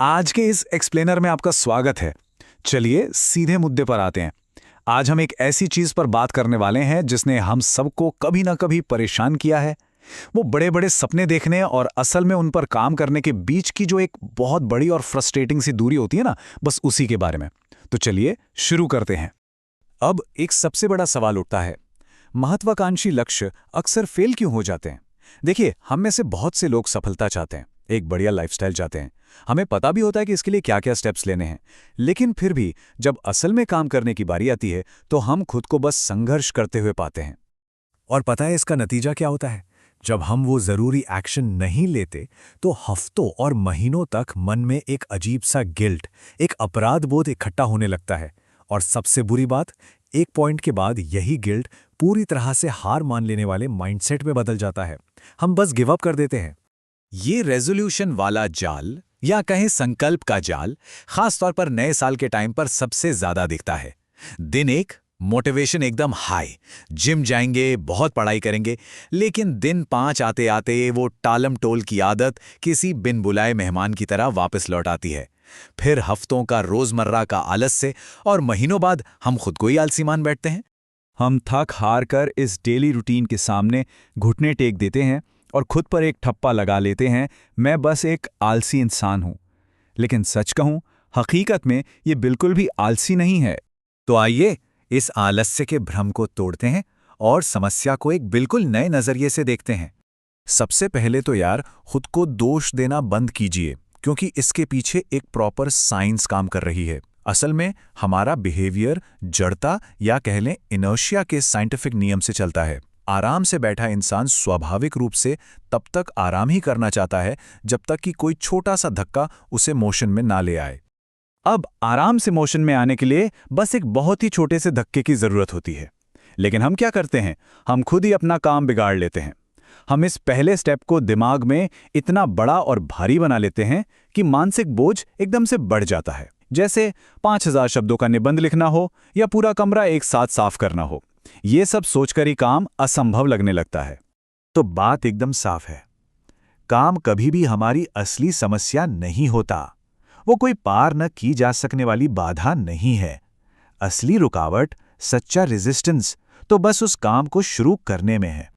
आज के इस एक्सप्लेनर में आपका स्वागत है। चलिए सीधे मुद्दे पर आते हैं। आज हम एक ऐसी चीज पर बात करने वाले हैं जिसने हम सबको कभी ना कभी परेशान किया है। वो बड़े बड़े सपने देखने और असल में उन पर काम करने के बीच की जो एक बहुत बड़ी और फ्रस्ट्रेटिंग सी दूरी होती है ना, बस उसी के बारे में। तो चलिए शुरू करते हैं। अब एक सबसे बड़ा सवाल उठता है, महत्वाकांक्षी लक्ष्य अक्सर फेल क्यों हो जाते हैं? देखिए, हम में से बहुत से लोग सफलता चाहते हैं, एक बढ़िया लाइफस्टाइल चाहते हैं। हमें पता भी होता है कि इसके लिए क्या क्या स्टेप्स लेने हैं। लेकिन फिर भी जब असल में काम करने की बारी आती है तो हम खुद को बस संघर्ष करते हुए पाते हैं। और पता है इसका नतीजा क्या होता है? जब हम वो जरूरी एक्शन नहीं लेते तो हफ्तों और महीनों तक मन में एक अजीब सा गिल्ट, एक अपराध बोध इकट्ठा होने लगता है। और सबसे बुरी बात, एक पॉइंट के बाद यही गिल्ट पूरी तरह से हार मान लेने वाले माइंडसेट में बदल जाता है। हम बस गिव अप कर देते हैं। ये रेजोल्यूशन वाला जाल या कहें संकल्प का जाल खासतौर पर नए साल के टाइम पर सबसे ज्यादा दिखता है। दिन एक, मोटिवेशन एकदम हाई, जिम जाएंगे, बहुत पढ़ाई करेंगे, लेकिन दिन 5 आते आते वो टालम टोल की आदत किसी बिन बुलाए मेहमान की तरह वापस लौट आती है। फिर हफ्तों का रोजमर्रा का आलस्य और महीनों बाद हम खुद को ही आलसी मान बैठते हैं। हम थक हार कर इस डेली रूटीन के सामने घुटने टेक देते हैं और खुद पर एक ठप्पा लगा लेते हैं, मैं बस एक आलसी इंसान हूं। लेकिन सच कहूं, हकीकत में ये बिल्कुल भी आलसी नहीं है। तो आइए इस आलस्य के भ्रम को तोड़ते हैं और समस्या को एक बिल्कुल नए नजरिए से देखते हैं। सबसे पहले तो यार, खुद को दोष देना बंद कीजिए, क्योंकि इसके पीछे एक प्रॉपर साइंस काम कर रही है। असल में हमारा बिहेवियर जड़ता या कह लें इनर्शिया के साइंटिफिक नियम से चलता है। आराम से बैठा इंसान स्वाभाविक रूप से तब तक आराम ही करना चाहता है जब तक कि कोई छोटा सा धक्का उसे मोशन में ना ले आए। अब आराम से मोशन में आने के लिए बस एक बहुत ही छोटे से धक्के की जरूरत होती है। लेकिन हम क्या करते हैं? हम खुद ही अपना काम बिगाड़ लेते हैं। हम इस पहले स्टेप को दिमाग में इतना बड़ा और भारी बना लेते हैं कि मानसिक बोझ एकदम से बढ़ जाता है। जैसे 5000 शब्दों का निबंध लिखना हो या पूरा कमरा एक साथ साफ करना हो। ये सब सोचकर ही काम असंभव लगने लगता है। तो बात एकदम साफ है, काम कभी भी हमारी असली समस्या नहीं होता। वो कोई पार न की जा सकने वाली बाधा नहीं है। असली रुकावट, सच्चा रेजिस्टेंस तो बस उस काम को शुरू करने में है।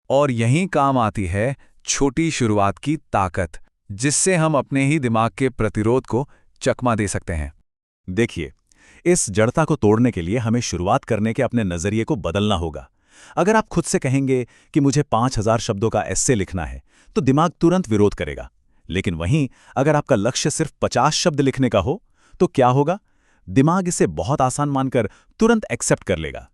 और यहीं काम आती है छोटी शुरुआत की ताकत, जिससे हम अपने ही दिमाग के प्रतिरोध को चकमा दे सकते हैं। देखिए, इस जड़ता को तोड़ने के लिए हमें शुरुआत करने के अपने नजरिए को बदलना होगा। अगर आप खुद से कहेंगे कि मुझे 5000 शब्दों का एस्से लिखना है, तो दिमाग तुरंत विरोध करेगा। लेकिन वहीं अगर आपका लक्ष्य सिर्फ 50 शब्द लिखने का हो, तो क्या होगा? दिमाग इसे बहुत आसान मानकर तुरंत एक्सेप्ट कर लेगा।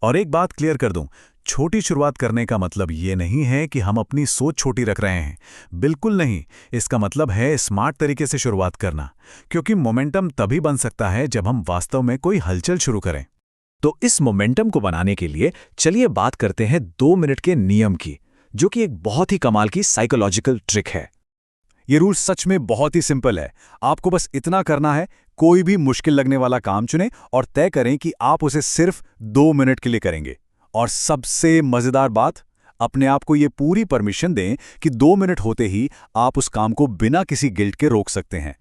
और एक बात क्लियर कर दूं, छोटी शुरुआत करने का मतलब ये नहीं है कि हम अपनी सोच छोटी रख रहे हैं। बिल्कुल नहीं। इसका मतलब है स्मार्ट तरीके से शुरुआत करना, क्योंकि मोमेंटम तभी बन सकता है जब हम वास्तव में कोई हलचल शुरू करें। तो इस मोमेंटम को बनाने के लिए चलिए बात करते हैं 2 मिनट के नियम की, जो कि एक बहुत ही कमाल की साइकोलॉजिकल ट्रिक है। ये रूल सच में बहुत ही सिंपल है। आपको बस इतना करना है, कोई भी मुश्किल लगने वाला काम चुनें और तय करें कि आप उसे सिर्फ 2 मिनट के लिए करेंगे। और सबसे मजेदार बात, अपने आप को ये पूरी परमिशन दें कि 2 मिनट होते ही आप उस काम को बिना किसी गिल्ट के रोक सकते हैं।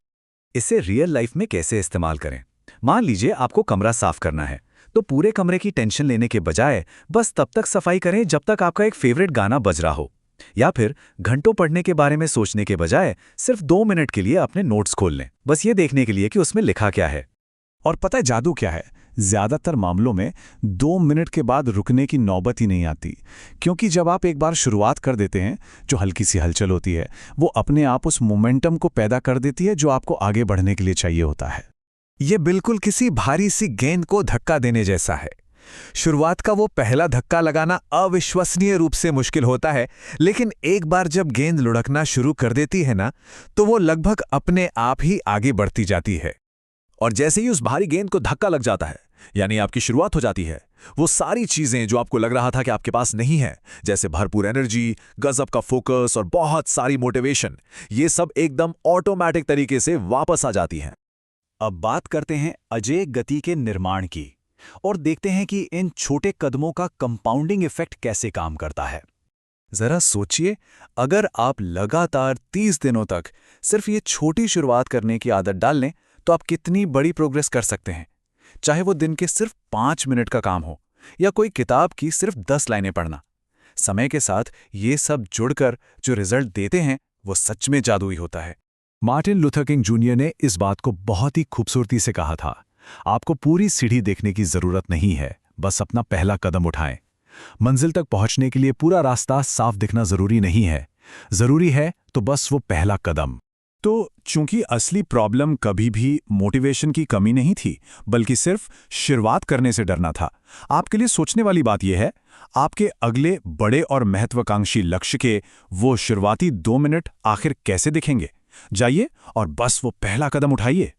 इसे रियल लाइफ में कैसे इस्तेमाल करें? मान लीजिए आपको कमरा साफ करना है, तो पूरे कमरे की टेंशन लेने के बजाय बस तब तक सफाई करें जब तक आपका एक फेवरेट गाना बज रहा हो। या फिर घंटों पढ़ने के बारे में सोचने के बजाय सिर्फ 2 मिनट के लिए अपने नोट्स खोल लें, बस ये देखने के लिए कि उसमें लिखा क्या है। और पता है जादू क्या है? ज्यादातर मामलों में 2 मिनट के बाद रुकने की नौबत ही नहीं आती, क्योंकि जब आप एक बार शुरुआत कर देते हैं, जो हल्की सी हलचल होती है, वो अपने आप उस मोमेंटम को पैदा कर देती है जो आपको आगे बढ़ने के लिए चाहिए होता है। ये बिल्कुल किसी भारी सी गेंद को धक्का देने जैसा है। शुरुआत का वो पहला धक्का लगाना अविश्वसनीय रूप से मुश्किल होता है, लेकिन एक बार जब गेंद लुढ़कना शुरू कर देती है ना, तो वो लगभग अपने आप ही आगे बढ़ती जाती है। और जैसे ही उस भारी गेंद को धक्का लग जाता है, यानी आपकी शुरुआत हो जाती है, वो सारी चीजें जो आपको लग रहा था कि आपके पास नहीं है, जैसे भरपूर एनर्जी, गजब का फोकस और बहुत सारी मोटिवेशन, ये सब एकदम ऑटोमैटिक तरीके से वापस आ जाती हैं। अब बात करते हैं अजेय गति के निर्माण की और देखते हैं कि इन छोटे कदमों का कंपाउंडिंग इफेक्ट कैसे काम करता है। जरा सोचिए, अगर आप लगातार 30 दिनों तक सिर्फ ये छोटी शुरुआत करने की आदत डाल लें, तो आप कितनी बड़ी प्रोग्रेस कर सकते हैं। चाहे वो दिन के सिर्फ 5 मिनट का काम हो या कोई किताब की सिर्फ 10 लाइनें पढ़ना। समय के साथ ये सब जुड़कर जो रिजल्ट देते हैं, वो सच में जादुई होता है। मार्टिन लूथर किंग जूनियर ने इस बात को बहुत ही खूबसूरती से कहा था, आपको पूरी सीढ़ी देखने की जरूरत नहीं है, बस अपना पहला कदम उठाएं। मंजिल तक पहुंचने के लिए पूरा रास्ता साफ दिखना जरूरी नहीं है, जरूरी है तो बस वो पहला कदम। तो चूंकि असली प्रॉब्लम कभी भी मोटिवेशन की कमी नहीं थी, बल्कि सिर्फ शुरुआत करने से डरना था, आपके लिए सोचने वाली बात यह है, आपके अगले बड़े और महत्वाकांक्षी लक्ष्य के वो शुरुआती 2 मिनट आखिर कैसे दिखेंगे? जाइए और बस वो पहला कदम उठाइए।